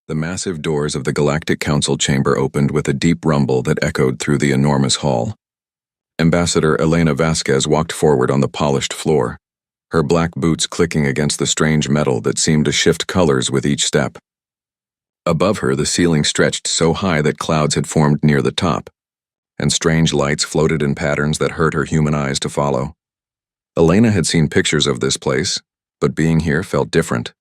The massive doors of the Galactic Council chamber opened with a deep rumble that echoed through the enormous hall. Ambassador Elena Vasquez walked forward on the polished floor, her black boots clicking against the strange metal that seemed to shift colors with each step. Above her, the ceiling stretched so high that clouds had formed near the top, and strange lights floated in patterns that hurt her human eyes to follow. Elena had seen pictures of this place, but being here felt different.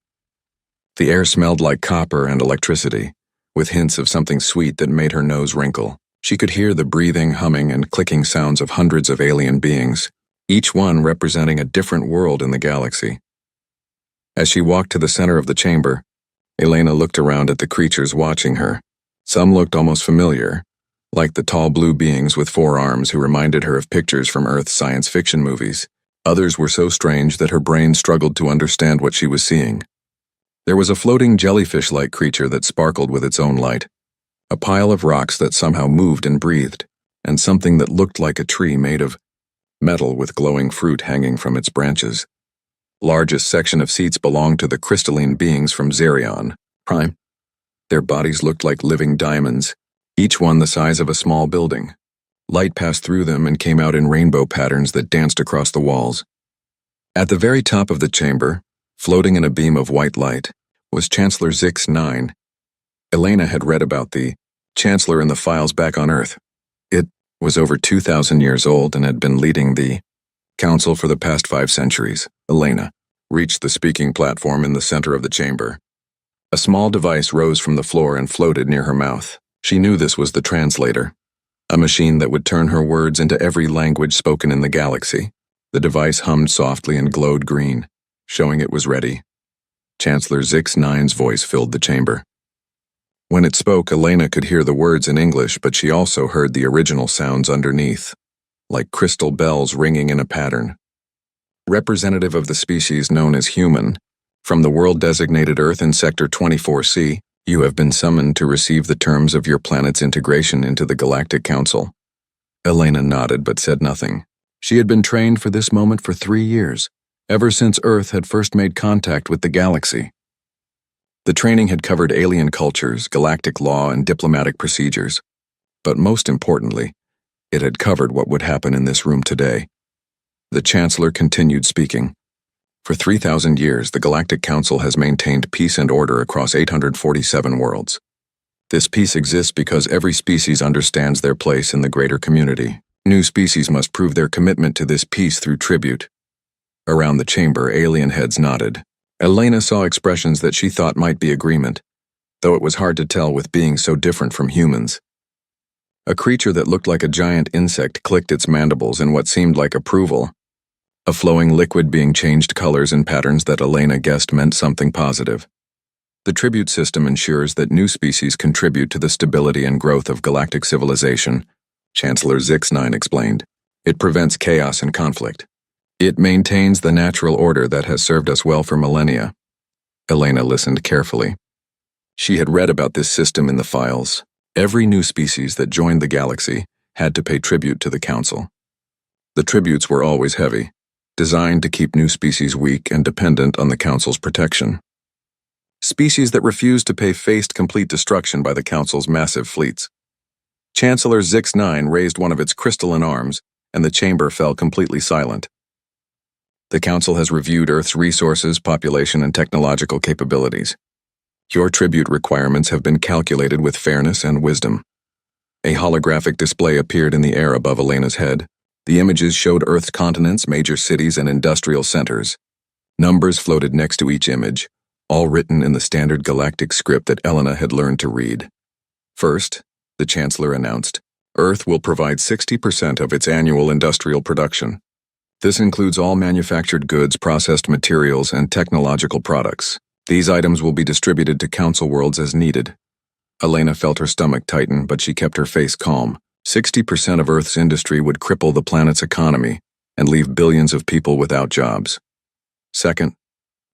The air smelled like copper and electricity, with hints of something sweet that made her nose wrinkle. She could hear the breathing, humming, and clicking sounds of hundreds of alien beings, each one representing a different world in the galaxy. As she walked to the center of the chamber, Elena looked around at the creatures watching her. Some looked almost familiar, like the tall blue beings with 4 arms who reminded her of pictures from Earth's science fiction movies. Others were so strange that her brain struggled to understand what she was seeing. There was a floating jellyfish-like creature that sparkled with its own light, a pile of rocks that somehow moved and breathed, and something that looked like a tree made of metal with glowing fruit hanging from its branches. Largest section of seats belonged to the crystalline beings from Zerion Prime. Their bodies looked like living diamonds, each one the size of a small building. Light passed through them and came out in rainbow patterns that danced across the walls. At the very top of the chamber, floating in a beam of white light, was Chancellor Zix-9. Elena had read about the Chancellor in the files back on Earth. It was over 2,000 years old and had been leading the Council for the past 5 centuries. Elena reached the speaking platform in the center of the chamber. A small device rose from the floor and floated near her mouth. She knew this was the translator, a machine that would turn her words into every language spoken in the galaxy. The device hummed softly and glowed green, showing it was ready. Chancellor Zix-9's voice filled the chamber. When it spoke, Elena could hear the words in English, but she also heard the original sounds underneath, like crystal bells ringing in a pattern. Representative of the species known as human, from the world-designated Earth in Sector 24C, you have been summoned to receive the terms of your planet's integration into the Galactic Council. Elena nodded but said nothing. She had been trained for this moment for 3 years, ever since Earth had first made contact with the galaxy. The training had covered alien cultures, galactic law, and diplomatic procedures. But most importantly, it had covered what would happen in this room today. The Chancellor continued speaking. For 3,000 years, the Galactic Council has maintained peace and order across 847 worlds. This peace exists because every species understands their place in the greater community. New species must prove their commitment to this peace through tribute. Around the chamber, alien heads nodded. Elena saw expressions that she thought might be agreement, though it was hard to tell with being so different from humans. A creature that looked like a giant insect clicked its mandibles in what seemed like approval, a flowing liquid being changed colors and patterns that Elena guessed meant something positive. The tribute system ensures that new species contribute to the stability and growth of galactic civilization, Chancellor Zix-9 explained. It prevents chaos and conflict. It maintains the natural order that has served us well for millennia. Elena listened carefully. She had read about this system in the files. Every new species that joined the galaxy had to pay tribute to the Council. The tributes were always heavy, designed to keep new species weak and dependent on the Council's protection. Species that refused to pay faced complete destruction by the Council's massive fleets. Chancellor Zix-9 raised one of its crystalline arms, and the chamber fell completely silent. The Council has reviewed Earth's resources, population, and technological capabilities. Your tribute requirements have been calculated with fairness and wisdom. A holographic display appeared in the air above Elena's head. The images showed Earth's continents, major cities, and industrial centers. Numbers floated next to each image, all written in the standard galactic script that Elena had learned to read. First, the Chancellor announced, Earth will provide 60% of its annual industrial production. This includes all manufactured goods, processed materials, and technological products. These items will be distributed to Council worlds as needed. Elena felt her stomach tighten, but she kept her face calm. 60% of Earth's industry would cripple the planet's economy and leave billions of people without jobs. Second,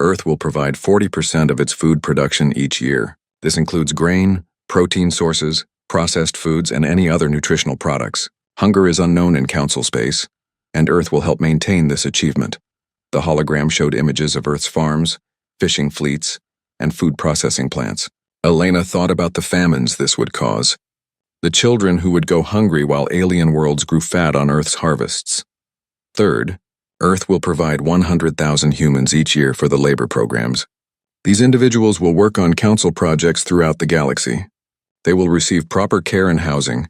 Earth will provide 40% of its food production each year. This includes grain, protein sources, processed foods, and any other nutritional products. Hunger is unknown in Council space, and Earth will help maintain this achievement. The hologram showed images of Earth's farms, fishing fleets, and food processing plants. Elena thought about the famines this would cause. The children who would go hungry while alien worlds grew fat on Earth's harvests. Third, Earth will provide 100,000 humans each year for the labor programs. These individuals will work on council projects throughout the galaxy. They will receive proper care and housing,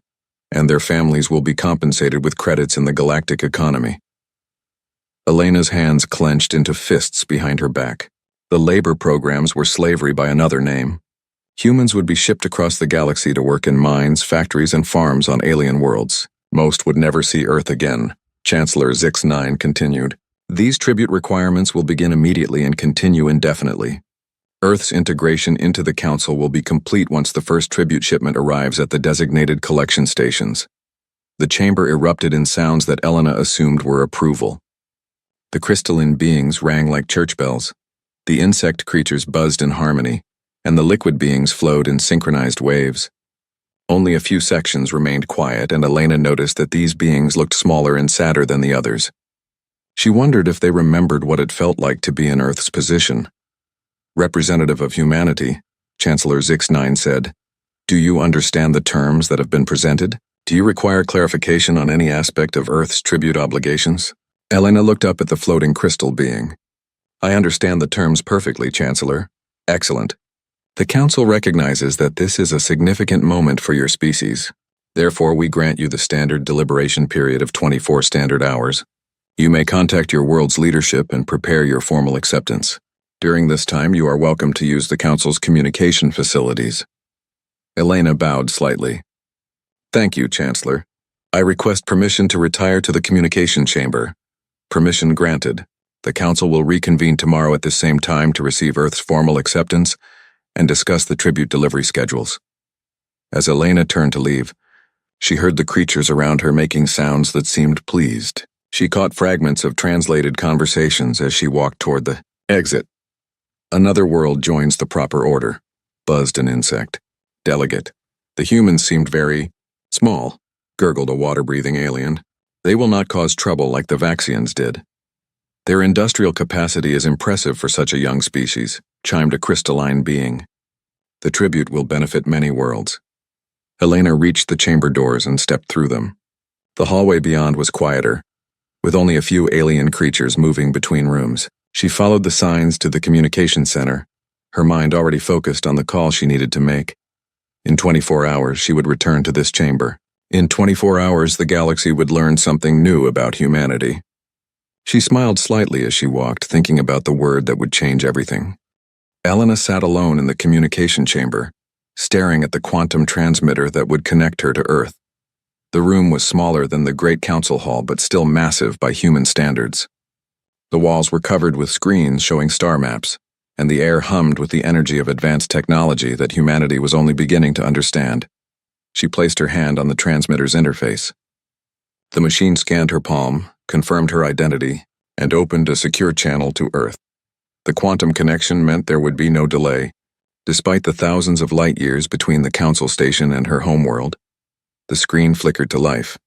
and their families will be compensated with credits in the galactic economy. Elena's hands clenched into fists behind her back. The labor programs were slavery by another name. Humans would be shipped across the galaxy to work in mines, factories, and farms on alien worlds. Most would never see Earth again. Chancellor Zix-9 continued. These tribute requirements will begin immediately and continue indefinitely. Earth's integration into the Council will be complete once the first tribute shipment arrives at the designated collection stations. The chamber erupted in sounds that Elena assumed were approval. The crystalline beings rang like church bells. The insect creatures buzzed in harmony, and the liquid beings flowed in synchronized waves. Only a few sections remained quiet, and Elena noticed that these beings looked smaller and sadder than the others. She wondered if they remembered what it felt like to be in Earth's position. Representative of humanity, Chancellor Zix-9 said, "Do you understand the terms that have been presented? Do you require clarification on any aspect of Earth's tribute obligations?" Elena looked up at the floating crystal being. "I understand the terms perfectly, Chancellor." "Excellent. The Council recognizes that this is a significant moment for your species. Therefore, we grant you the standard deliberation period of 24 standard hours. You may contact your world's leadership and prepare your formal acceptance. During this time, you are welcome to use the Council's communication facilities." Elena bowed slightly. "Thank you, Chancellor. I request permission to retire to the communication chamber." Permission granted. The Council will reconvene tomorrow at the same time to receive Earth's formal acceptance and discuss the tribute delivery schedules. As Elena turned to leave, she heard the creatures around her making sounds that seemed pleased. She caught fragments of translated conversations as she walked toward the exit. "Another world joins the proper order," buzzed an insect. "Delegate. The humans seemed very small," gurgled a water-breathing alien. "They will not cause trouble like the Vaxians did." "Their industrial capacity is impressive for such a young species," chimed a crystalline being. "The tribute will benefit many worlds." Elena reached the chamber doors and stepped through them. The hallway beyond was quieter, with only a few alien creatures moving between rooms. She followed the signs to the communication center, her mind already focused on the call she needed to make. In 24 hours, she would return to this chamber. In 24 hours, the galaxy would learn something new about humanity. She smiled slightly as she walked, thinking about the word that would change everything. Elena sat alone in the communication chamber, staring at the quantum transmitter that would connect her to Earth. The room was smaller than the Great Council Hall, but still massive by human standards. The walls were covered with screens showing star maps, and the air hummed with the energy of advanced technology that humanity was only beginning to understand. She placed her hand on the transmitter's interface. The machine scanned her palm, confirmed her identity, and opened a secure channel to Earth. The quantum connection meant there would be no delay, despite the thousands of light years between the Council station and her homeworld. The screen flickered to life,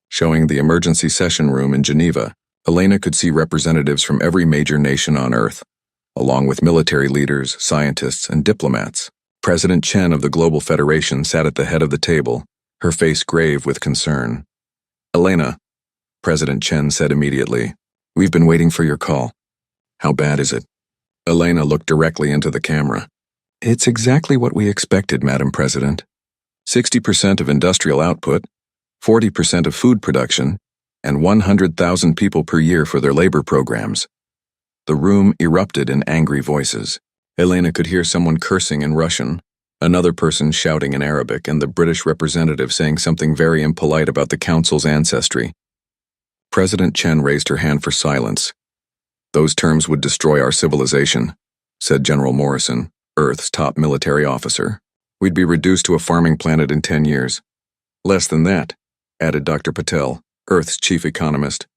showing the emergency session room in Geneva. Elena could see representatives from every major nation on Earth, along with military leaders, scientists, and diplomats. President Chen of the Global Federation sat at the head of the table, her face grave with concern. "Elena," President Chen said immediately, "we've been waiting for your call." "How bad is it?" Elena looked directly into the camera. "It's exactly what we expected, Madam President. 60% of industrial output, 40% of food production, and 100,000 people per year for their labor programs." The room erupted in angry voices. Elena could hear someone cursing in Russian, another person shouting in Arabic, and the British representative saying something very impolite about the Council's ancestry. President Chen raised her hand for silence. "Those terms would destroy our civilization," said General Morrison, Earth's top military officer. "We'd be reduced to a farming planet in 10 years. "Less than that," added Dr. Patel, Earth's chief economist.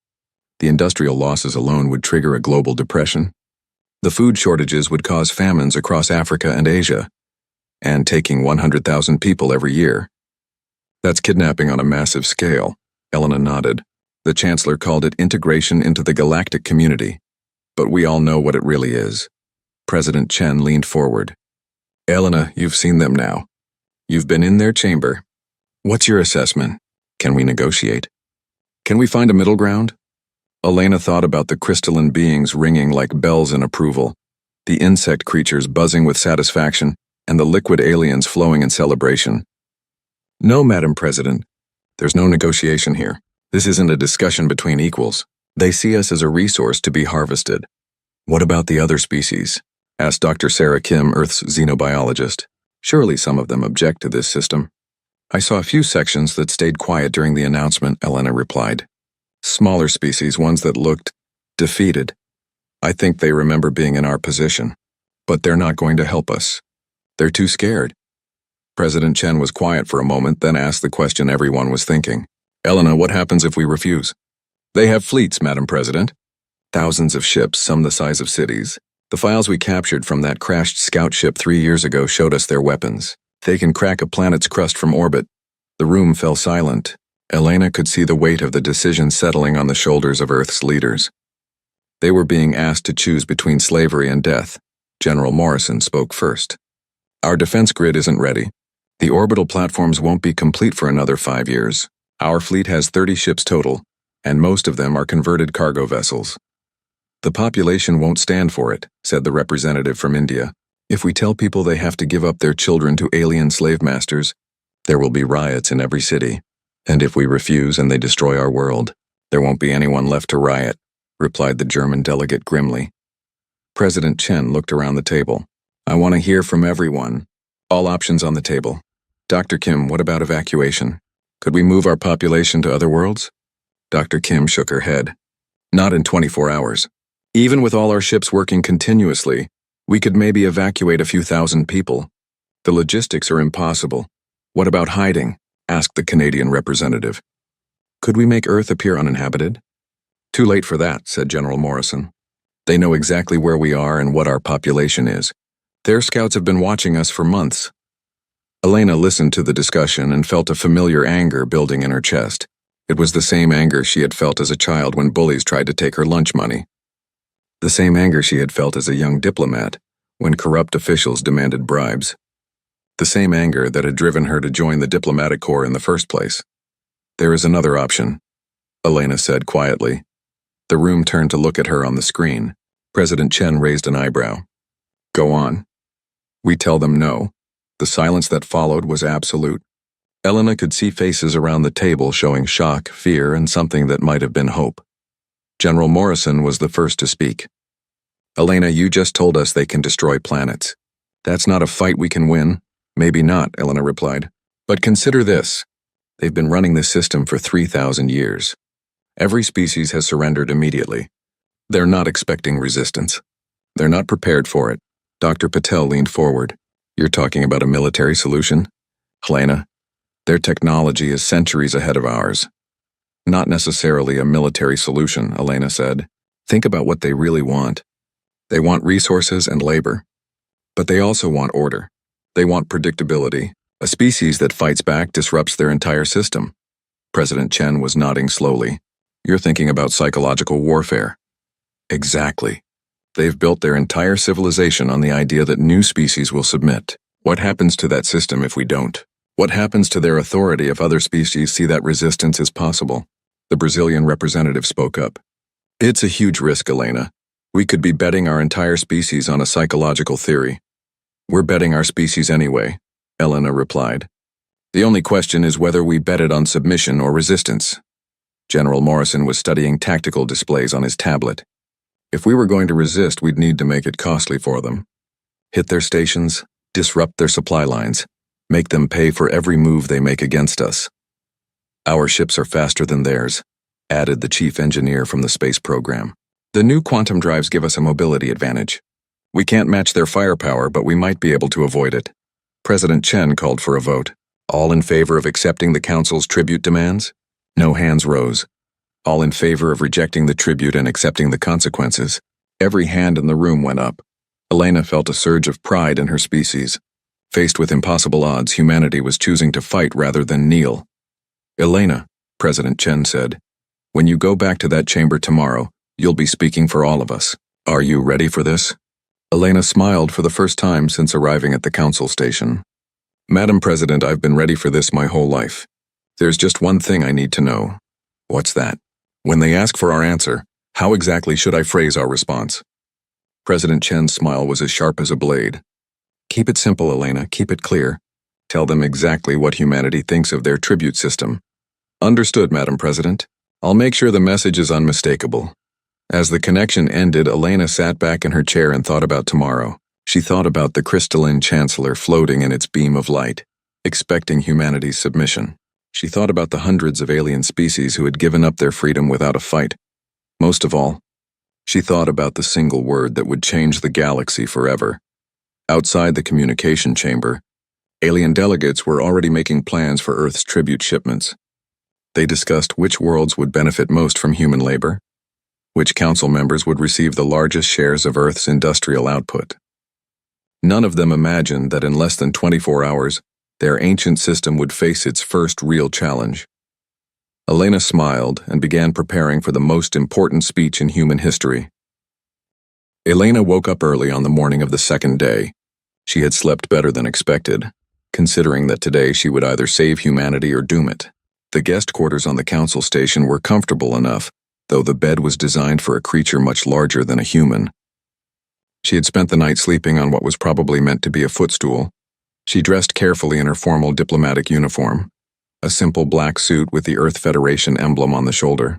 "The industrial losses alone would trigger a global depression. The food shortages would cause famines across Africa and Asia, and taking 100,000 people every year. That's kidnapping on a massive scale." Elena nodded. "The Chancellor called it integration into the galactic community, but we all know what it really is." President Chen leaned forward. Elena, you've seen them now. You've been in their chamber. What's your assessment? Can we negotiate? Can we find a middle ground? Elena thought about the crystalline beings ringing like bells in approval, the insect creatures buzzing with satisfaction, and the liquid aliens flowing in celebration. No, Madam President. There's no negotiation here. This isn't a discussion between equals. They see us as a resource to be harvested. What about the other species? Asked Dr. Sarah Kim, Earth's xenobiologist. Surely some of them object to this system. I saw a few sections that stayed quiet during the announcement, Elena replied. Smaller species, ones that looked defeated. I think they remember being in our position. But they're not going to help us. They're too scared. President Chen was quiet for a moment, then asked the question everyone was thinking. Elena, what happens if we refuse? They have fleets, Madam President. Thousands of ships, some the size of cities. The files we captured from that crashed scout ship 3 years ago showed us their weapons. They can crack a planet's crust from orbit. The room fell silent. Elena could see the weight of the decision settling on the shoulders of Earth's leaders. They were being asked to choose between slavery and death. General Morrison spoke first. Our defense grid isn't ready. The orbital platforms won't be complete for another 5 years. Our fleet has 30 ships total, and most of them are converted cargo vessels. The population won't stand for it, said the representative from India. If we tell people they have to give up their children to alien slave masters, there will be riots in every city. And if we refuse and they destroy our world, there won't be anyone left to riot, replied the German delegate grimly. President Chen looked around the table. I want to hear from everyone. All options on the table. Dr. Kim, what about evacuation? Could we move our population to other worlds? Dr. Kim shook her head. Not in 24 hours. Even with all our ships working continuously, we could maybe evacuate a few thousand people. The logistics are impossible. What about hiding? Asked the Canadian representative. Could we make Earth appear uninhabited? Too late for that, said General Morrison. They know exactly where we are and what our population is. Their scouts have been watching us for months. Elena listened to the discussion and felt a familiar anger building in her chest. It was the same anger she had felt as a child when bullies tried to take her lunch money. The same anger she had felt as a young diplomat when corrupt officials demanded bribes. The same anger that had driven her to join the diplomatic corps in the first place. There is another option, Elena said quietly. The room turned to look at her on the screen. President Chen raised an eyebrow. Go on. We tell them no. The silence that followed was absolute. Elena could see faces around the table showing shock, fear, and something that might have been hope. General Morrison was the first to speak. Elena, you just told us they can destroy planets. That's not a fight we can win. Maybe not, Elena replied. But consider this. They've been running this system for 3,000 years. Every species has surrendered immediately. They're not expecting resistance. They're not prepared for it. Dr. Patel leaned forward. You're talking about a military solution? Elena, their technology is centuries ahead of ours. Not necessarily a military solution, Elena said. Think about what they really want. They want resources and labor. But they also want order. They want predictability. A species that fights back disrupts their entire system. President Chen was nodding slowly. You're thinking about psychological warfare. Exactly. They've built their entire civilization on the idea that new species will submit. What happens to that system if we don't? What happens to their authority if other species see that resistance is possible? The Brazilian representative spoke up. It's a huge risk, Elena. We could be betting our entire species on a psychological theory. We're betting our species anyway, Elena replied. The only question is whether we bet it on submission or resistance. General Morrison was studying tactical displays on his tablet. If we were going to resist, we'd need to make it costly for them. Hit their stations, disrupt their supply lines, make them pay for every move they make against us. Our ships are faster than theirs, added the chief engineer from the space program. The new quantum drives give us a mobility advantage. We can't match their firepower, but we might be able to avoid it. President Chen called for a vote. All in favor of accepting the Council's tribute demands? No hands rose. All in favor of rejecting the tribute and accepting the consequences? Every hand in the room went up. Elena felt a surge of pride in her species. Faced with impossible odds, humanity was choosing to fight rather than kneel. Elena, President Chen said, when you go back to that chamber tomorrow, you'll be speaking for all of us. Are you ready for this? Elena smiled for the first time since arriving at the council station. Madam President, I've been ready for this my whole life. There's just one thing I need to know. What's that? When they ask for our answer, how exactly should I phrase our response? President Chen's smile was as sharp as a blade. Keep it simple, Elena, keep it clear. Tell them exactly what humanity thinks of their tribute system. Understood, Madam President. I'll make sure the message is unmistakable. As the connection ended, Elena sat back in her chair and thought about tomorrow. She thought about the crystalline chancellor floating in its beam of light, expecting humanity's submission. She thought about the hundreds of alien species who had given up their freedom without a fight. Most of all, she thought about the single word that would change the galaxy forever. Outside the communication chamber, alien delegates were already making plans for Earth's tribute shipments. They discussed which worlds would benefit most from human labor, which council members would receive the largest shares of Earth's industrial output. None of them imagined that in less than 24 hours, their ancient system would face its first real challenge. Elena smiled and began preparing for the most important speech in human history. Elena woke up early on the morning of the second day. She had slept better than expected, considering that today she would either save humanity or doom it. The guest quarters on the council station were comfortable enough, though the bed was designed for a creature much larger than a human. She had spent the night sleeping on what was probably meant to be a footstool. She dressed carefully in her formal diplomatic uniform, a simple black suit with the Earth Federation emblem on the shoulder.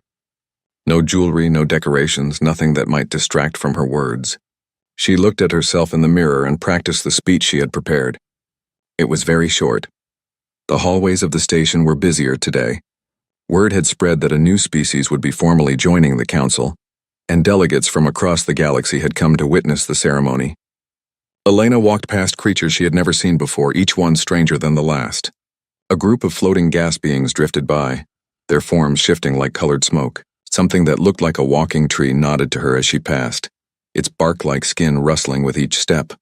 No jewelry, no decorations, nothing that might distract from her words. She looked at herself in the mirror and practiced the speech she had prepared. It was very short. The hallways of the station were busier today. Word had spread that a new species would be formally joining the council, and delegates from across the galaxy had come to witness the ceremony. Elena walked past creatures she had never seen before, each one stranger than the last. A group of floating gas beings drifted by, their forms shifting like colored smoke. Something that looked like a walking tree nodded to her as she passed, its bark-like skin rustling with each step.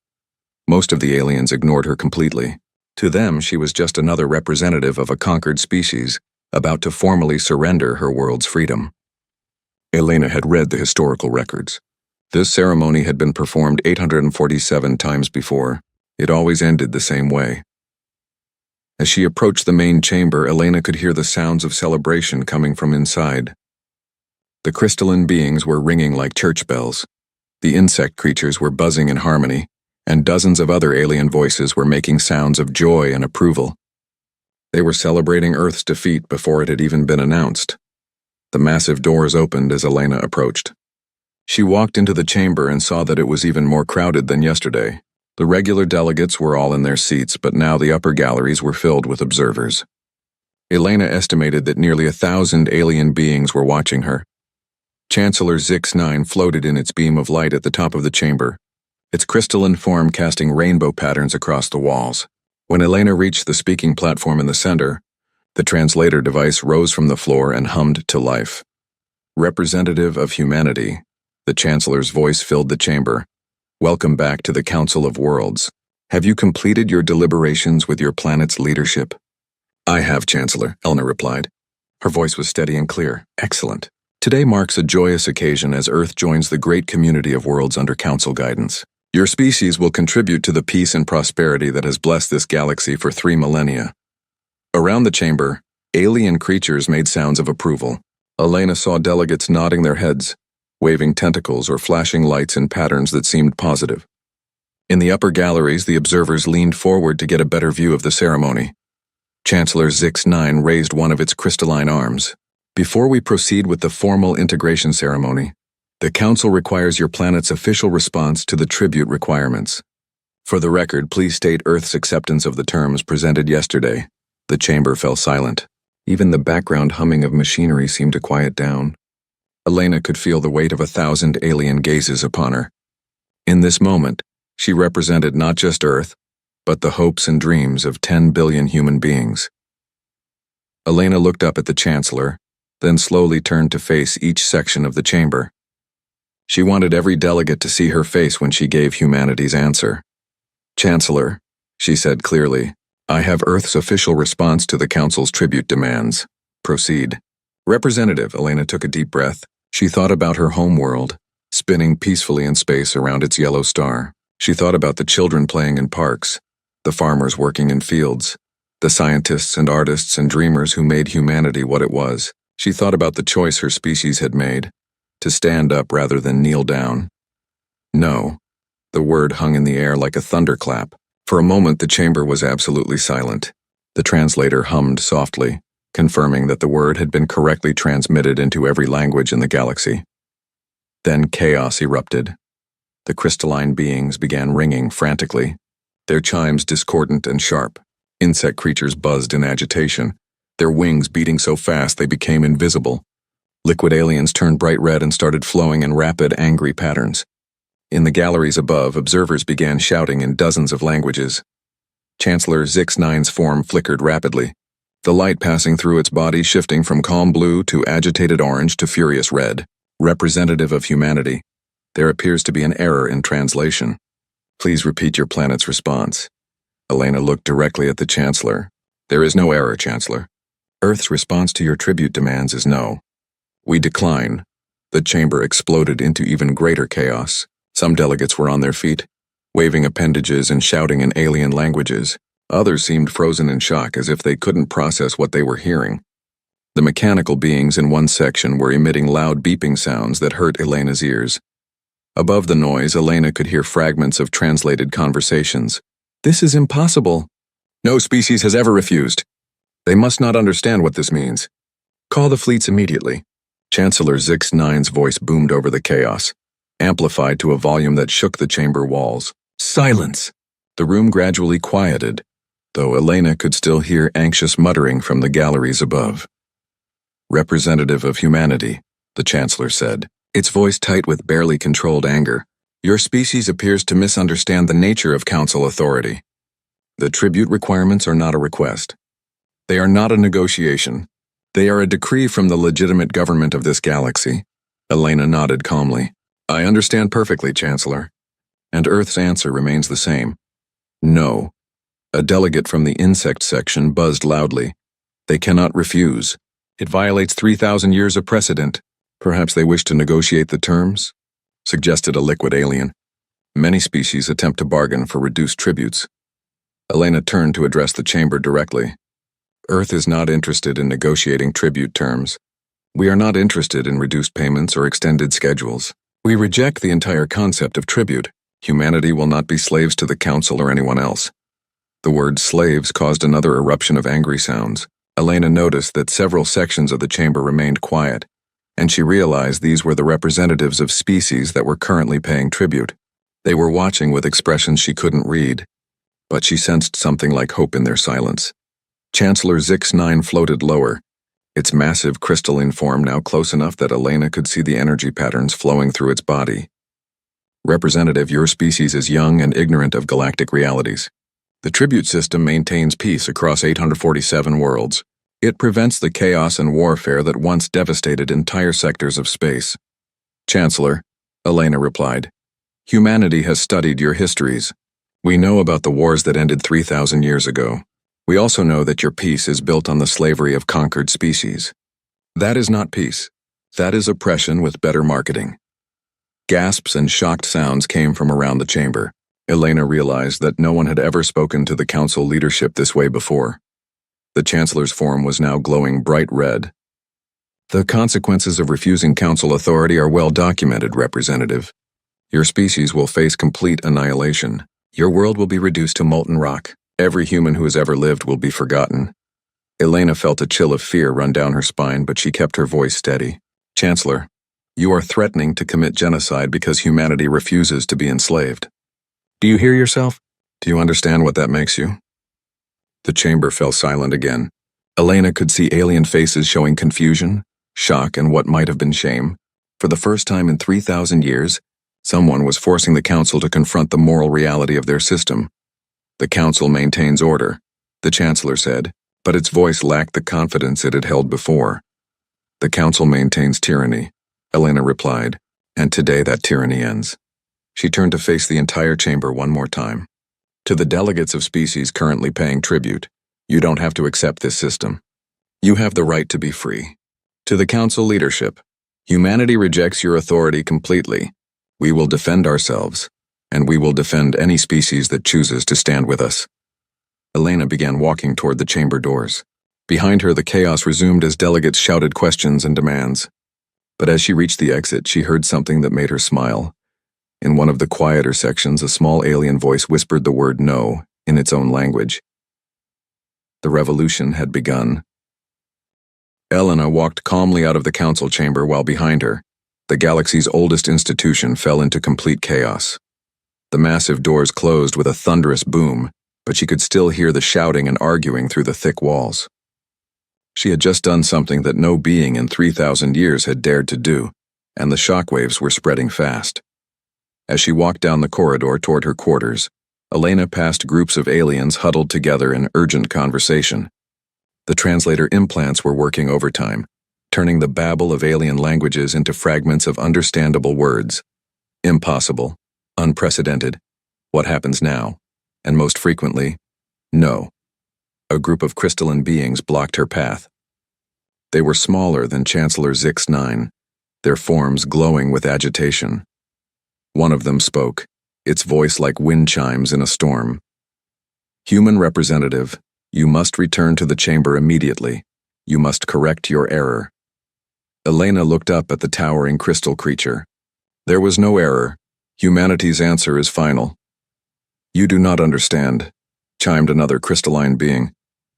Most of the aliens ignored her completely. To them, she was just another representative of a conquered species, about to formally surrender her world's freedom. Elena had read the historical records. This ceremony had been performed 847 times before. It always ended the same way. As she approached the main chamber, Elena could hear the sounds of celebration coming from inside. The crystalline beings were ringing like church bells. The insect creatures were buzzing in harmony, and dozens of other alien voices were making sounds of joy and approval. They were celebrating Earth's defeat before it had even been announced. The massive doors opened as Elena approached. She walked into the chamber and saw that it was even more crowded than yesterday. The regular delegates were all in their seats, but now the upper galleries were filled with observers. Elena estimated that nearly 1,000 alien beings were watching her. Chancellor Zix-9 floated in its beam of light at the top of the chamber, its crystalline form casting rainbow patterns across the walls. When Elena reached the speaking platform in the center, the translator device rose from the floor and hummed to life. Representative of humanity, the Chancellor's voice filled the chamber. Welcome back to the Council of Worlds. Have you completed your deliberations with your planet's leadership? I have, Chancellor, Elena replied. Her voice was steady and clear. Excellent. Today marks a joyous occasion as Earth joins the great community of worlds under Council guidance. Your species will contribute to the peace and prosperity that has blessed this galaxy for 3 millennia. Around the chamber, alien creatures made sounds of approval. Elena saw delegates nodding their heads, waving tentacles or flashing lights in patterns that seemed positive. In the upper galleries, the observers leaned forward to get a better view of the ceremony. Chancellor Zix-9 raised one of its crystalline arms. Before we proceed with the formal integration ceremony, the Council requires your planet's official response to the tribute requirements. For the record, please state Earth's acceptance of the terms presented yesterday. The chamber fell silent. Even the background humming of machinery seemed to quiet down. Elena could feel the weight of 1,000 alien gazes upon her. In this moment, she represented not just Earth, but the hopes and dreams of 10 billion human beings. Elena looked up at the Chancellor, then slowly turned to face each section of the chamber. She wanted every delegate to see her face when she gave humanity's answer. Chancellor, she said clearly, I have Earth's official response to the Council's tribute demands. Proceed. Representative, Elena took a deep breath. She thought about her home world, spinning peacefully in space around its yellow star. She thought about the children playing in parks, the farmers working in fields, the scientists and artists and dreamers who made humanity what it was. She thought about the choice her species had made, to stand up rather than kneel down. No. The word hung in the air like a thunderclap. For a moment the chamber was absolutely silent. The translator hummed softly, confirming that the word had been correctly transmitted into every language in the galaxy. Then chaos erupted. The crystalline beings began ringing frantically, their chimes discordant and sharp. Insect creatures buzzed in agitation, their wings beating so fast they became invisible. Liquid aliens turned bright red and started flowing in rapid, angry patterns. In the galleries above, observers began shouting in dozens of languages. Chancellor Zix-9's form flickered rapidly, the light passing through its body shifting from calm blue to agitated orange to furious red. Representative of humanity. There appears to be an error in translation. Please repeat your planet's response. Elena looked directly at the Chancellor. There is no error, Chancellor. Earth's response to your tribute demands is no. We decline. The chamber exploded into even greater chaos. Some delegates were on their feet, waving appendages and shouting in alien languages. Others seemed frozen in shock as if they couldn't process what they were hearing. The mechanical beings in one section were emitting loud beeping sounds that hurt Elena's ears. Above the noise, Elena could hear fragments of translated conversations. This is impossible. No species has ever refused. They must not understand what this means. Call the fleets immediately. Chancellor Zix-9's voice boomed over the chaos, amplified to a volume that shook the chamber walls. Silence! The room gradually quieted, though Elena could still hear anxious muttering from the galleries above. Representative of humanity, the Chancellor said, its voice tight with barely controlled anger. Your species appears to misunderstand the nature of Council authority. The tribute requirements are not a request. They are not a negotiation. They are a decree from the legitimate government of this galaxy. Elena nodded calmly. I understand perfectly, Chancellor. And Earth's answer remains the same. No. A delegate from the insect section buzzed loudly. They cannot refuse. It violates 3,000 years of precedent. Perhaps they wish to negotiate the terms? Suggested a liquid alien. Many species attempt to bargain for reduced tributes. Elena turned to address the chamber directly. Earth is not interested in negotiating tribute terms. We are not interested in reduced payments or extended schedules. We reject the entire concept of tribute. Humanity will not be slaves to the Council or anyone else. The word slaves caused another eruption of angry sounds. Elena noticed that several sections of the chamber remained quiet, and she realized these were the representatives of species that were currently paying tribute. They were watching with expressions she couldn't read, but she sensed something like hope in their silence. Chancellor Zix-9 floated lower, its massive crystalline form now close enough that Elena could see the energy patterns flowing through its body. Representative, your species is young and ignorant of galactic realities. The tribute system maintains peace across 847 worlds. It prevents the chaos and warfare that once devastated entire sectors of space. Chancellor, Elena replied, humanity has studied your histories. We know about the wars that ended 3,000 years ago. We also know that your peace is built on the slavery of conquered species. That is not peace. That is oppression with better marketing. Gasps and shocked sounds came from around the chamber. Elena realized that no one had ever spoken to the Council leadership this way before. The Chancellor's form was now glowing bright red. The consequences of refusing Council authority are well documented, Representative. Your species will face complete annihilation. Your world will be reduced to molten rock. Every human who has ever lived will be forgotten. Elena felt a chill of fear run down her spine, but she kept her voice steady. Chancellor, you are threatening to commit genocide because humanity refuses to be enslaved. Do you hear yourself? Do you understand what that makes you? The chamber fell silent again. Elena could see alien faces showing confusion, shock, and what might have been shame. For the first time in 3,000 years, someone was forcing the Council to confront the moral reality of their system. The Council maintains order, the Chancellor said, but its voice lacked the confidence it had held before. The Council maintains tyranny, Elena replied, and today that tyranny ends. She turned to face the entire chamber one more time. To the delegates of species currently paying tribute, you don't have to accept this system. You have the right to be free. To the Council leadership, humanity rejects your authority completely. We will defend ourselves. and we will defend any species that chooses to stand with us. Elena began walking toward the chamber doors. Behind her, the chaos resumed as delegates shouted questions and demands. But as she reached the exit, she heard something that made her smile. In one of the quieter sections, a small alien voice whispered the word "no" in its own language. The revolution had begun. Elena walked calmly out of the council chamber while behind her, the galaxy's oldest institution fell into complete chaos. The massive doors closed with a thunderous boom, but she could still hear the shouting and arguing through the thick walls. She had just done something that no being in 3,000 years had dared to do, and the shockwaves were spreading fast. As she walked down the corridor toward her quarters, Elena passed groups of aliens huddled together in urgent conversation. The translator implants were working overtime, turning the babble of alien languages into fragments of understandable words. Impossible, unprecedented, what happens now, and most frequently, no. A group of crystalline beings blocked her path. They were smaller than Chancellor Zix-9, their forms glowing with agitation. One of them spoke, its voice like wind chimes in a storm. "Human representative, you must return to the chamber immediately. You must correct your error." Elena looked up at the towering crystal creature. There was no error. Humanity's answer is final. "You do not understand," chimed another crystalline being.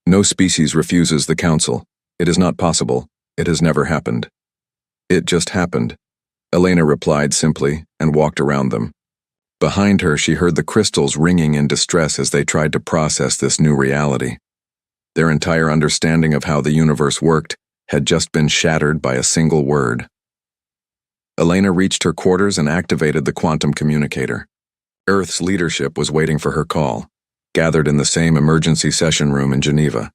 "No species refuses the council. It is not possible. It has never happened." "It just happened," Elena replied simply and walked around them. Behind her, she heard the crystals ringing in distress as they tried to process this new reality. Their entire understanding of how the universe worked had just been shattered by a single word. Elena reached her quarters and activated the quantum communicator. Earth's leadership was waiting for her call, gathered in the same emergency session room in Geneva.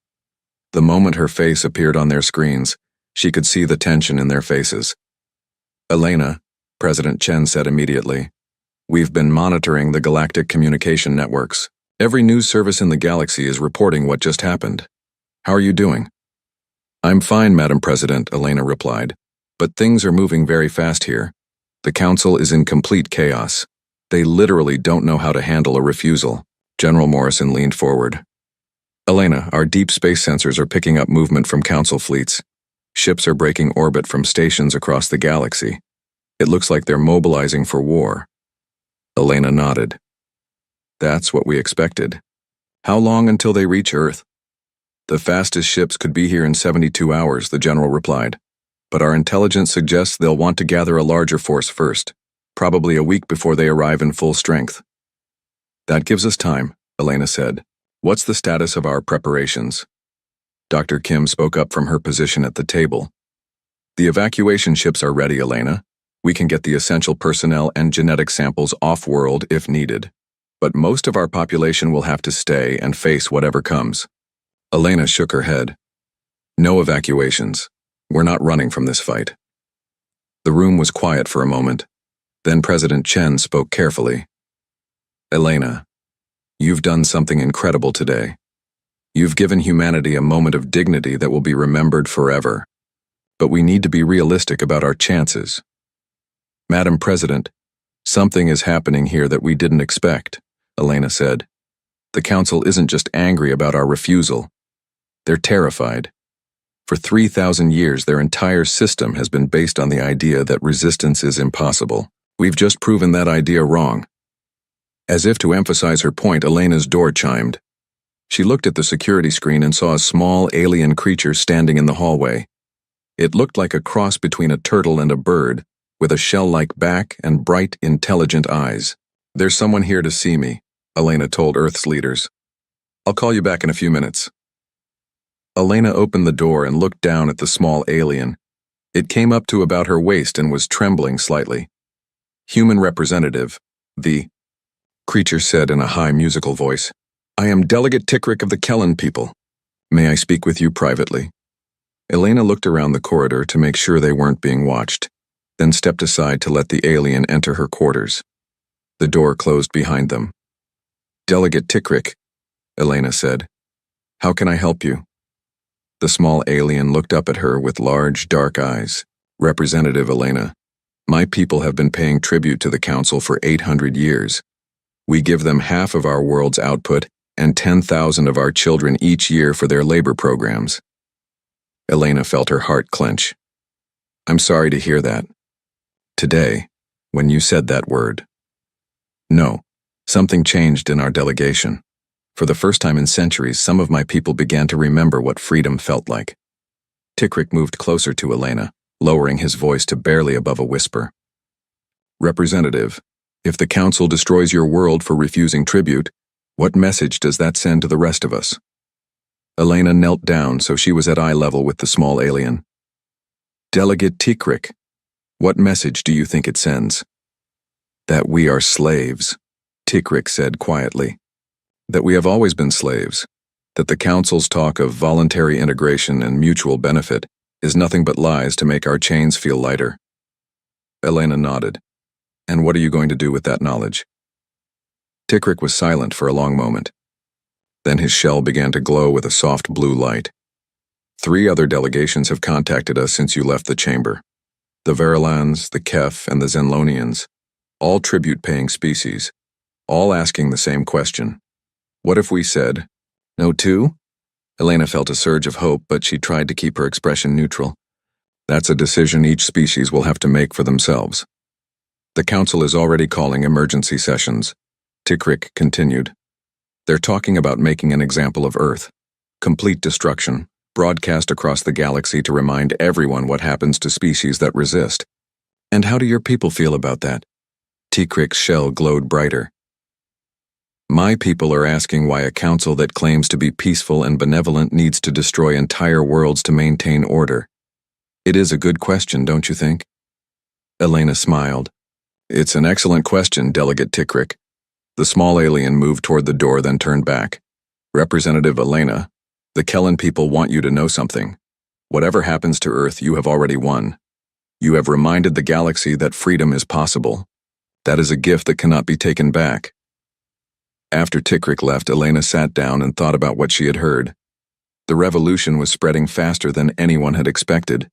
The moment her face appeared on their screens, she could see the tension in their faces. "Elena," President Chen said immediately, "we've been monitoring the galactic communication networks. Every news service in the galaxy is reporting what just happened. How are you doing?" "I'm fine, Madam President," Elena replied, "but things are moving very fast here. The council is in complete chaos. They literally don't know how to handle a refusal." General Morrison leaned forward. "Elena, our deep space sensors are picking up movement from council fleets. Ships are breaking orbit from stations across the galaxy. It looks like they're mobilizing for war." Elena nodded. "That's what we expected. How long until they reach Earth?" "The fastest ships could be here in 72 hours, the general replied. "But our intelligence suggests they'll want to gather a larger force first, probably a week before they arrive in full strength." "That gives us time," Elena said. "What's the status of our preparations?" Dr. Kim spoke up from her position at the table. "The evacuation ships are ready, Elena. We can get the essential personnel and genetic samples off-world if needed. But most of our population will have to stay and face whatever comes." Elena shook her head. "No evacuations. We're not running from this fight." The room was quiet for a moment. Then President Chen spoke carefully. "Elena, you've done something incredible today. You've given humanity a moment of dignity that will be remembered forever. But we need to be realistic about our chances." "Madam President, something is happening here that we didn't expect," Elena said. "The council isn't just angry about our refusal. They're terrified. For 3,000 years, their entire system has been based on the idea that resistance is impossible. We've just proven that idea wrong." As if to emphasize her point, Elena's door chimed. She looked at the security screen and saw a small alien creature standing in the hallway. It looked like a cross between a turtle and a bird, with a shell-like back and bright, intelligent eyes. "There's someone here to see me," Elena told Earth's leaders. "I'll call you back in a few minutes." Elena opened the door and looked down at the small alien. It came up to about her waist and was trembling slightly. "Human representative," the creature said in a high musical voice. "I am Delegate Tickrick of the Kellen people. May I speak with you privately?" Elena looked around the corridor to make sure they weren't being watched, then stepped aside to let the alien enter her quarters. The door closed behind them. "Delegate Tickrick," Elena said. "How can I help you?" The small alien looked up at her with large, dark eyes. "Representative Elena, my people have been paying tribute to the council for 800 years. We give them half of our world's output and 10,000 of our children each year for their labor programs. Elena felt her heart clench. I'm sorry to hear that. Today, when you said that word. No, something changed in our delegation. For the first time in centuries, some of my people began to remember what freedom felt like. Tikrik moved closer to Elena, lowering his voice to barely above a whisper. Representative, if the Council destroys your world for refusing tribute, what message does that send to the rest of us? Elena knelt down so she was at eye level with the small alien. Delegate Tikrik, what message do you think it sends? That we are slaves, Tikrik said quietly. That we have always been slaves. That the Council's talk of voluntary integration and mutual benefit is nothing but lies to make our chains feel lighter. Elena nodded. And what are you going to do with that knowledge? Tikrik was silent for a long moment. Then his shell began to glow with a soft blue light. 3 other delegations have contacted us since you left the chamber. The Verilans, the Kef, and the Zenlonians, all tribute-paying species, all asking the same question. What if we said, no too? Elena felt a surge of hope, but she tried to keep her expression neutral. That's a decision each species will have to make for themselves. The Council is already calling emergency sessions. Tikrik continued. They're talking about making an example of Earth. Complete destruction, broadcast across the galaxy to remind everyone what happens to species that resist. And how do your people feel about that? Tikrik's shell glowed brighter. My people are asking why a council that claims to be peaceful and benevolent needs to destroy entire worlds to maintain order. It is a good question, don't you think? Elena smiled. It's an excellent question, Delegate Tikrik. The small alien moved toward the door, then turned back. Representative Elena, the Kellen people want you to know something. Whatever happens to Earth, you have already won. You have reminded the galaxy that freedom is possible. That is a gift that cannot be taken back. After Tikrik left, Elena sat down and thought about what she had heard. The revolution was spreading faster than anyone had expected.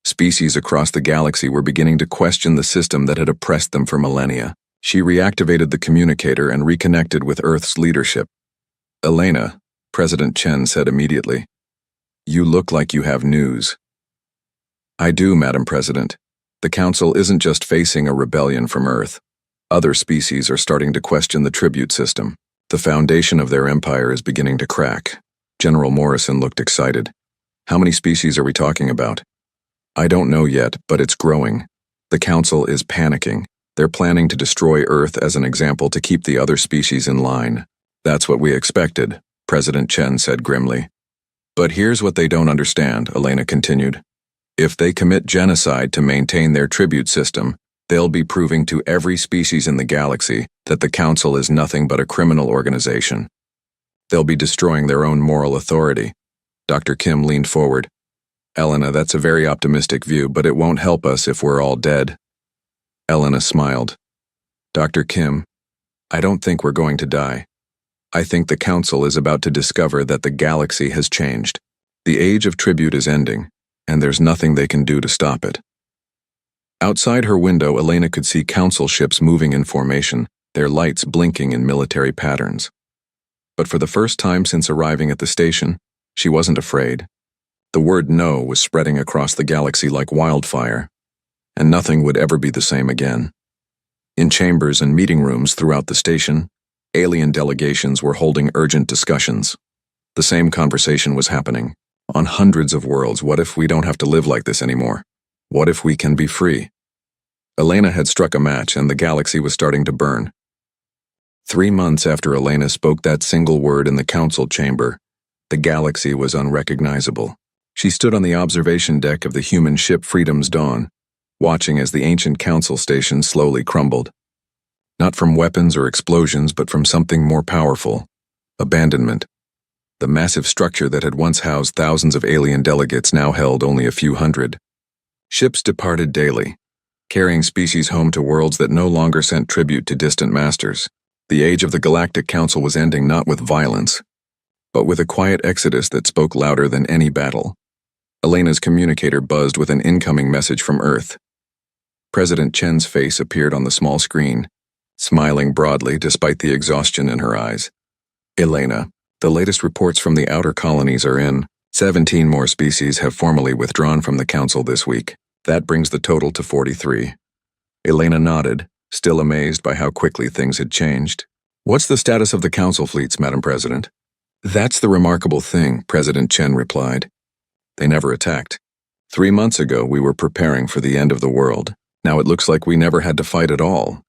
Species across the galaxy were beginning to question the system that had oppressed them for millennia. She reactivated the communicator and reconnected with Earth's leadership. Elena, President Chen said immediately, you look like you have news. I do, Madam President. The Council isn't just facing a rebellion from Earth. Other species are starting to question the tribute system. The foundation of their empire is beginning to crack. General Morrison looked excited. How many species are we talking about? I don't know yet, but it's growing. The Council is panicking. They're planning to destroy Earth as an example to keep the other species in line. That's what we expected, President Chen said grimly. But here's what they don't understand, Elena continued. If they commit genocide to maintain their tribute system, they'll be proving to every species in the galaxy that the Council is nothing but a criminal organization. They'll be destroying their own moral authority. Dr. Kim leaned forward. Elena, that's a very optimistic view, but it won't help us if we're all dead. Elena smiled. Dr. Kim, I don't think we're going to die. I think the Council is about to discover that the galaxy has changed. The age of tribute is ending, and there's nothing they can do to stop it. Outside her window, Elena could see Council ships moving in formation, their lights blinking in military patterns. But for the first time since arriving at the station, she wasn't afraid. The word no was spreading across the galaxy like wildfire, and nothing would ever be the same again. In chambers and meeting rooms throughout the station, alien delegations were holding urgent discussions. The same conversation was happening. On hundreds of worlds, what if we don't have to live like this anymore? What if we can be free? Elena had struck a match and the galaxy was starting to burn. 3 months after Elena spoke that single word in the council chamber, the galaxy was unrecognizable. She stood on the observation deck of the human ship Freedom's Dawn, watching as the ancient council station slowly crumbled. Not from weapons or explosions, but from something more powerful: abandonment. The massive structure that had once housed thousands of alien delegates now held only a few hundred. Ships departed daily, carrying species home to worlds that no longer sent tribute to distant masters. The age of the Galactic Council was ending not with violence, but with a quiet exodus that spoke louder than any battle. Elena's communicator buzzed with an incoming message from Earth. President Chen's face appeared on the small screen, smiling broadly despite the exhaustion in her eyes. Elena, the latest reports from the outer colonies are in. 17 more species have formally withdrawn from the Council this week. That brings the total to 43. Elena nodded, still amazed by how quickly things had changed. What's the status of the Council fleets, Madam President? That's the remarkable thing, President Chen replied. They never attacked. 3 months ago, we were preparing for the end of the world. Now it looks like we never had to fight at all.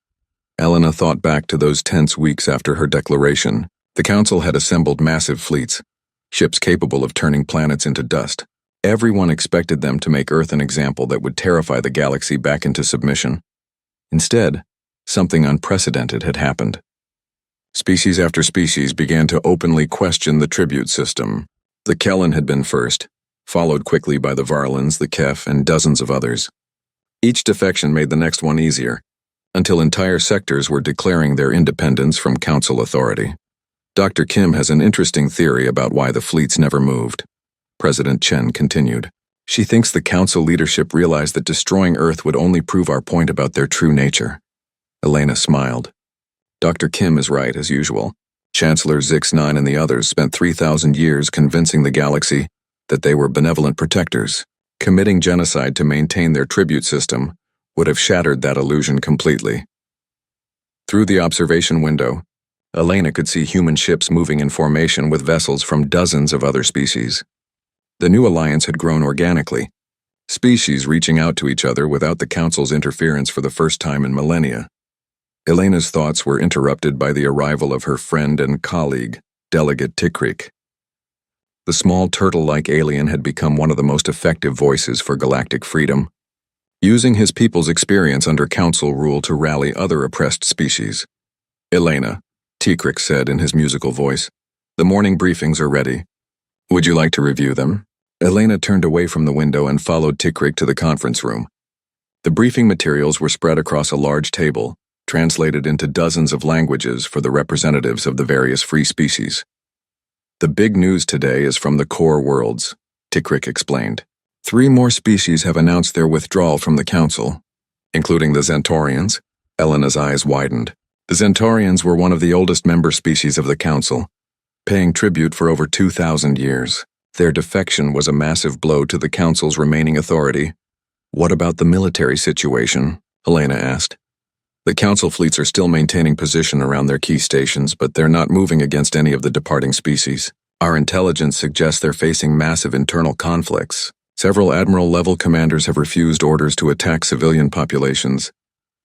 Elena thought back to those tense weeks after her declaration. The Council had assembled massive fleets, ships capable of turning planets into dust. Everyone expected them to make Earth an example that would terrify the galaxy back into submission. Instead, something unprecedented had happened. Species after species began to openly question the tribute system. The Kellen had been first, followed quickly by the Varlans, the Kef, and dozens of others. Each defection made the next one easier, until entire sectors were declaring their independence from Council authority. Dr. Kim has an interesting theory about why the fleets never moved. President Chen continued. She thinks the Council leadership realized that destroying Earth would only prove our point about their true nature. Elena smiled. Dr. Kim is right, as usual. Chancellor Zix9 and the others spent 3,000 years convincing the galaxy that they were benevolent protectors. Committing genocide to maintain their tribute system would have shattered that illusion completely. Through the observation window, Elena could see human ships moving in formation with vessels from dozens of other species. The new alliance had grown organically, species reaching out to each other without the Council's interference for the first time in millennia. Elena's thoughts were interrupted by the arrival of her friend and colleague, Delegate Tikrik. The small turtle-like alien had become one of the most effective voices for galactic freedom, using his people's experience under Council rule to rally other oppressed species. Elena, Tikrik said in his musical voice, the morning briefings are ready. Would you like to review them? Elena turned away from the window and followed Tikrik to the conference room. The briefing materials were spread across a large table, translated into dozens of languages for the representatives of the various free species. The big news today is from the core worlds, Tikrik explained. 3 more species have announced their withdrawal from the Council, including the Zentaurians. Elena's eyes widened. The Zentaurians were one of the oldest member species of the Council, paying tribute for over 2,000 years. Their defection was a massive blow to the Council's remaining authority. What about the military situation? Elena asked. The Council fleets are still maintaining position around their key stations, but they're not moving against any of the departing species. Our intelligence suggests they're facing massive internal conflicts. Several Admiral-level commanders have refused orders to attack civilian populations.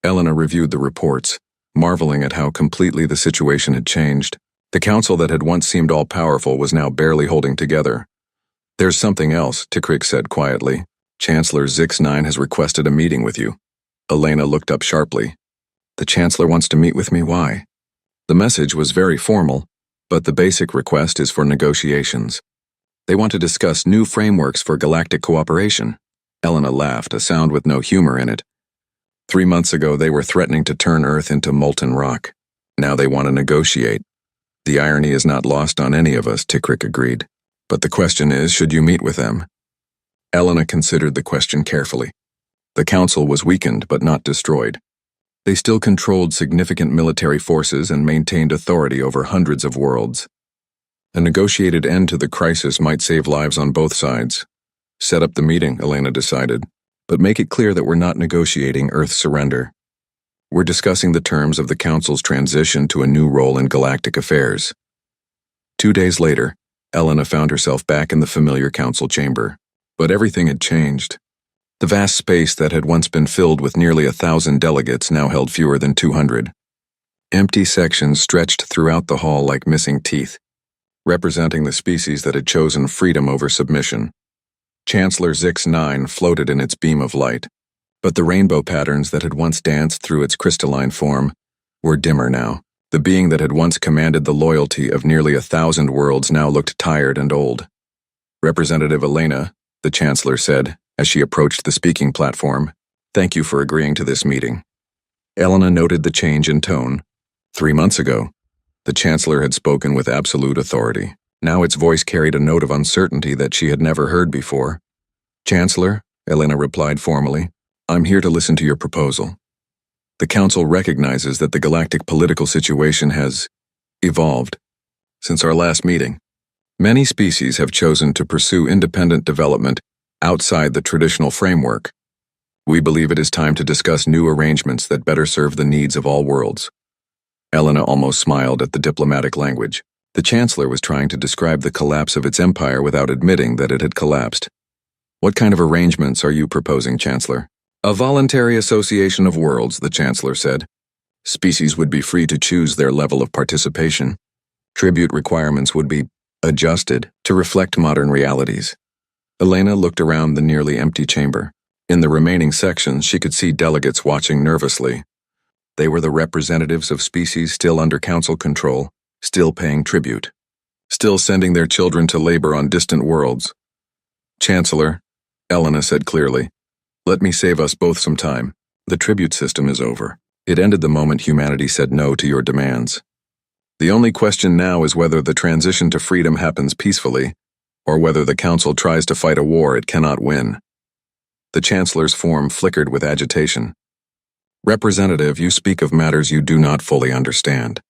Elena reviewed the reports, marveling at how completely the situation had changed. The Council that had once seemed all-powerful was now barely holding together. There's something else, Tikrik said quietly. Chancellor Zix9 has requested a meeting with you. Elena looked up sharply. The Chancellor wants to meet with me, why? The message was very formal, but the basic request is for negotiations. They want to discuss new frameworks for galactic cooperation. Elena laughed, a sound with no humor in it. 3 months ago, they were threatening to turn Earth into molten rock. Now they want to negotiate. The irony is not lost on any of us, Tikrik agreed. But the question is, should you meet with them? Elena considered the question carefully. The Council was weakened but not destroyed. They still controlled significant military forces and maintained authority over hundreds of worlds. A negotiated end to the crisis might save lives on both sides. Set up the meeting, Elena decided, but make it clear that we're not negotiating Earth's surrender. We're discussing the terms of the Council's transition to a new role in galactic affairs. 2 days later, Elena found herself back in the familiar Council chamber. But everything had changed. The vast space that had once been filled with nearly 1,000 delegates now held fewer than 200. Empty sections stretched throughout the hall like missing teeth, representing the species that had chosen freedom over submission. Chancellor Zix9 floated in its beam of light, but the rainbow patterns that had once danced through its crystalline form were dimmer now. The being that had once commanded the loyalty of nearly 1,000 worlds now looked tired and old. Representative Elena, the Chancellor said, as she approached the speaking platform, thank you for agreeing to this meeting. Elena noted the change in tone. 3 months ago, the Chancellor had spoken with absolute authority. Now its voice carried a note of uncertainty that she had never heard before. Chancellor, Elena replied formally, I'm here to listen to your proposal. The Council recognizes that the galactic political situation has evolved since our last meeting. Many species have chosen to pursue independent development outside the traditional framework. We believe it is time to discuss new arrangements that better serve the needs of all worlds. Elena almost smiled at the diplomatic language. The Chancellor was trying to describe the collapse of its empire without admitting that it had collapsed. What kind of arrangements are you proposing, Chancellor? A voluntary association of worlds, the Chancellor said. Species would be free to choose their level of participation. Tribute requirements would be adjusted to reflect modern realities. Elena looked around the nearly empty chamber. In the remaining sections, she could see delegates watching nervously. They were the representatives of species still under council control, still paying tribute, still sending their children to labor on distant worlds. Chancellor, Elena said clearly, let me save us both some time. The tribute system is over. It ended the moment humanity said no to your demands. The only question now is whether the transition to freedom happens peacefully, or whether the Council tries to fight a war it cannot win. The Chancellor's form flickered with agitation. Representative, you speak of matters you do not fully understand.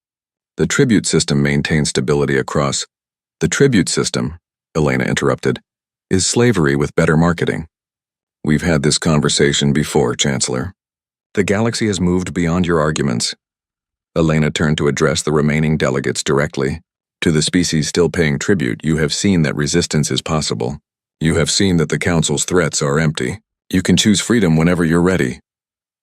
The tribute system maintains stability across. The tribute system, Elena interrupted, is slavery with better marketing. We've had this conversation before, Chancellor. The galaxy has moved beyond your arguments. Elena turned to address the remaining delegates directly. To the species still paying tribute, you have seen that resistance is possible. You have seen that the Council's threats are empty. You can choose freedom whenever you're ready.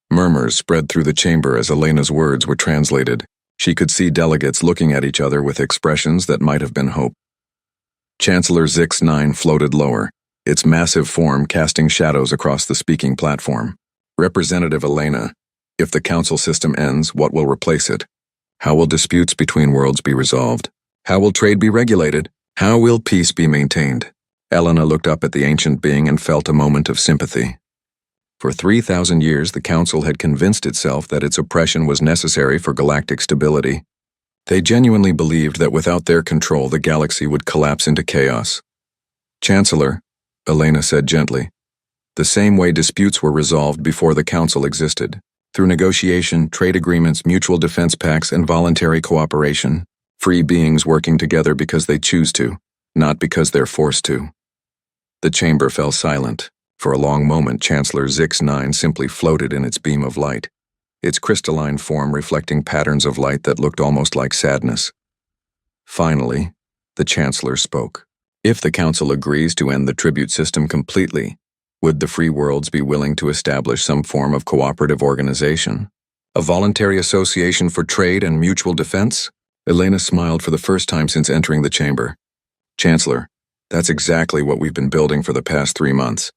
Murmurs spread through the chamber as Elena's words were translated. She could see delegates looking at each other with expressions that might have been hope. Chancellor Zix-9 floated lower, its massive form casting shadows across the speaking platform. Representative Elena, if the Council system ends, what will replace it? How will disputes between worlds be resolved? How will trade be regulated? How will peace be maintained? Elena looked up at the ancient being and felt a moment of sympathy. For 3,000 years, the Council had convinced itself that its oppression was necessary for galactic stability. They genuinely believed that without their control, the galaxy would collapse into chaos. Chancellor, Elena said gently, the same way disputes were resolved before the Council existed, through negotiation, trade agreements, mutual defense pacts, and voluntary cooperation, free beings working together because they choose to, not because they're forced to. The chamber fell silent. For a long moment, Chancellor Zix-9 simply floated in its beam of light, its crystalline form reflecting patterns of light that looked almost like sadness. Finally, the Chancellor spoke. If the Council agrees to end the tribute system completely, would the free worlds be willing to establish some form of cooperative organization? A voluntary association for trade and mutual defense? Elena smiled for the first time since entering the chamber. Chancellor, that's exactly what we've been building for the past 3 months.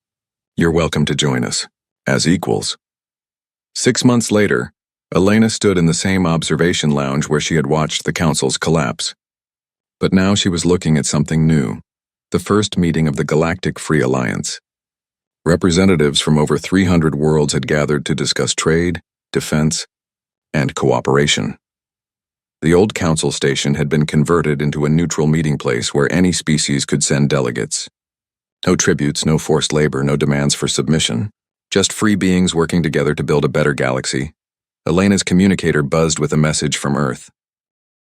You're welcome to join us, as equals. 6 months later, Elena stood in the same observation lounge where she had watched the Council's collapse. But now she was looking at something new, the first meeting of the Galactic Free Alliance. Representatives from over 300 worlds had gathered to discuss trade, defense, and cooperation. The old Council station had been converted into a neutral meeting place where any species could send delegates. No tributes, no forced labor, no demands for submission. Just free beings working together to build a better galaxy. Elena's communicator buzzed with a message from Earth.